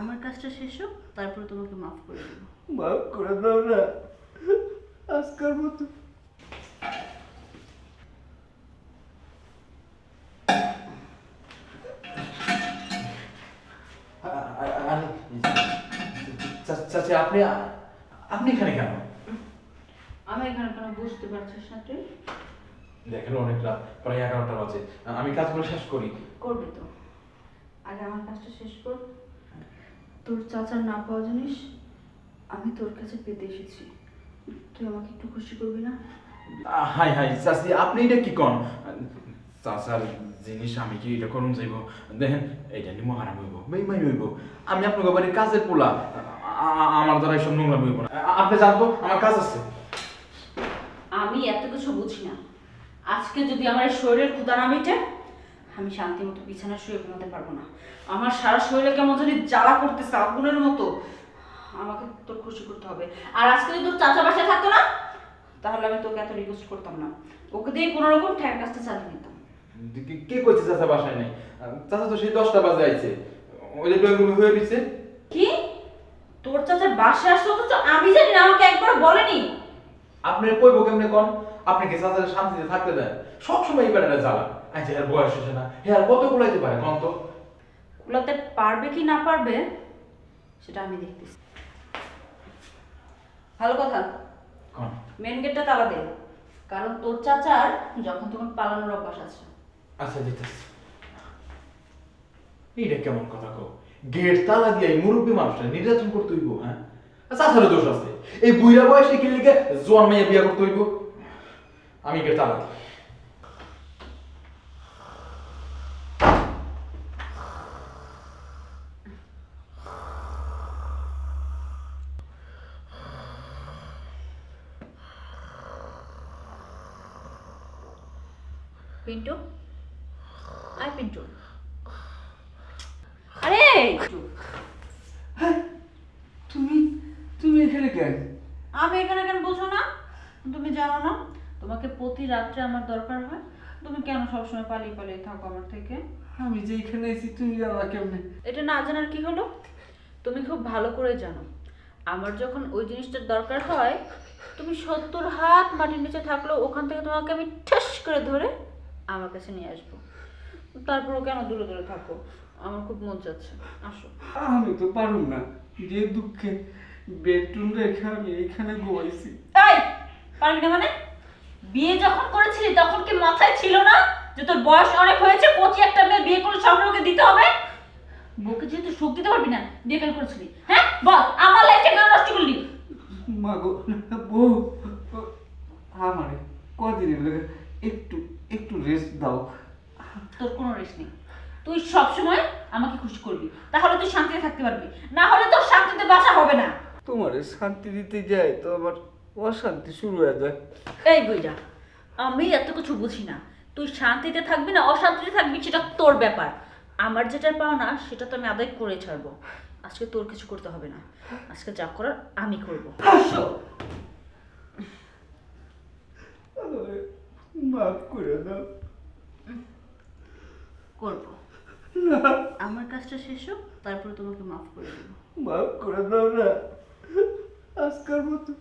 আমার কাজটা শেষ হোক, তারপরে তোমাকে মাফ করে দেবো। মাফ করে দাও না আজকের মতো। চাচি আপনি আপনি এখানে কেন? আমি এখানে কেন বুঝতে পারছিস না তুই? দেখেন অনেক রাত, প্রায় 11টা বাজে, আমি কাজগুলো শেষ করি। করবি তো, আগে আমার কাজটা শেষ কর। তোর চাচার না পাওয়া জিনিস আমি তোর কাছে পেতে এসেছি, তুই আমাকে একটু খুশি করবি না? হাই হাই চাচি আপনি এটা কি কন? চাচার জিনিস আমি কি এটা করুন যাইব? দেখেন এটা নিয়ে মহারাম হইব, বেইমানি হইব। আমি আপনাকে বাড়ির কাজের পোলা, আমার দ্বারা এইসব নোংরা হইব না। আপনি জানতো আমার কাজ আছে। আমি এত কিছু বুঝি না। আজকে যদি আমার শরীরের ক্ষুধা না মিটে, আমি শান্তি মতো বিছানায় শুয়ে ঘুমাতে পারবো না। আমার সারা শরীরে কেমন যদি জ্বালা করতেছে আগুনের মতো। আমাকে তোর খুশি করতে হবে। আর আজকে যদি তোর চাচা বাসায় থাকতো না, তাহলে আমি তোকে এত রিকোয়েস্ট করতাম না। ওকে দিয়ে কোনো রকম ঠ্যাং কাজটা চালিয়ে নিতাম। কে কইছে চাচা বাসায় নাই? চাচা তো সেই 10টা বাজে আইছে, ওই যে ড্রয়িং রুমে হয়ে রইছে। কি? তোর চাচার বাসায় আসতো অথচ আমি জানি না, আমাকে একবার বলেনি? আপনি কইবো কেমনে কোন? আপনি কি চাচার শান্তিতে থাকতে দেন? সবসময় এই ব্যাটারে জ্বালা। আচ্ছা এর বয়স হয়েছে না, আর কত কুলাইতে পারে কোন তো? কুলাতে পারবে কি না পারবে সেটা আমি দেখতেছি। ভালো কথা, কোন? মেন গেটটা তালা দে, কারণ তোর চাচার যখন তখন পালানোর অভ্যাস আছে। আচ্ছা দিতেছি। এইটা কেমন কথা কও? গেট তালা দিয়ে এই মুরব্বী মানুষটা নির্যাতন করতে হইব? হ্যাঁ, চাচারও দোষ আছে। এই বুইড়া বয়সে কি লিগে জোয়ান মাইয়া বিয়া করতে হইব? আমি গেট তালা দিই। পিন্টু, আয় পিন্টু। আরে তুমি তুমি এখানে কেন? আমি এখানে কেন বলছো না? তুমি জানো না তোমাকে প্রতি রাত্রে আমার দরকার হয়? তুমি কেন সবসময় পালিয়ে পালিয়ে থাকো আমার থেকে? আমি যে এখানে এসেছি তুমি জানো কেমনে? এটা না জানার কি হলো? তুমি খুব ভালো করে জানো আমার যখন ওই জিনিসটার দরকার হয়, তুমি 70 হাত মাটির নিচে থাকলেও ওখান থেকে তোমাকে আমি ঠাস করে ধরে আমার কাছে নিয়ে আসবো। তারপরও কেন দূরে দূরে থাকো? আমার খুব মন চাচ্ছে, আসো। আমি তো পারুম না, যে দুঃখে বেডরুম রেখে আমি এখানে ঘুমাইছি। তাই পারবি না মানে? বিয়ে যখন করেছিলি তখন কি মাথায় ছিল না যে তোর বয়স অনেক হয়েছে, কচি একটা মেয়ে বিয়ে করে সব লোকে দিতে হবে? বউকে যেহেতু সুখ দিতে পারবি না, বিয়ে কেন করেছিলি? হ্যাঁ বল, আমার লাইফটা কেন নষ্ট করলি? মা গো, বউ আমারে কদিনের লাগে একটু একটু রেস্ট দাও। তোর কোনো রেস্ট নেই, তুই সব সময় আমাকে খুশি করবি, তাহলে তুই শান্তিতে থাকতে পারবি, না হলে তোর শান্তিতে বাঁচা হবে না। তোমারে শান্তি দিতে যাই তো আবার অশান্তি শুরু হয়ে যায়। এই বুইড়া, আমি এত কিছু বুঝি না। তুই শান্তিতে থাকবি না অশান্তিতে থাকবি সেটা তোর ব্যাপার। আমার যেটা পাওনা সেটা তো আমি আদায় করে ছাড়বো। আজকে তোর কিছু করতে হবে না, আজকে যা করার আমি করবো। আসো। মাফ করে দাও। করবো, আমার কাজটা শেষ হোক, তারপরে তোমাকে মাফ করে দেবো। মাফ করে দাও না আজকের মতো।